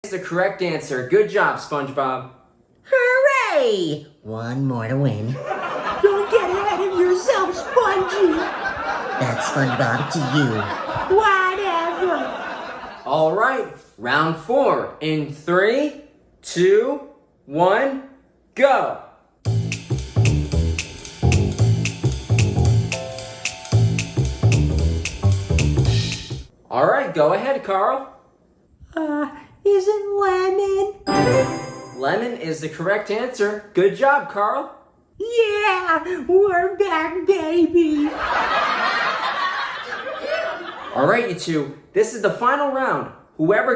is the correct answer. Good job, Spongebob. Hooray! One more to win. Don't get ahead of yourself, Spongy. That's SpongeBob to you. Whatever. All right, round 4 in 3, 2, 1, go. All right, go ahead, Carl. Is it lemon? Lemon is the correct answer. Good job, Carl. Yeah, we're back, baby. All right, you two, this is the final round. Whoever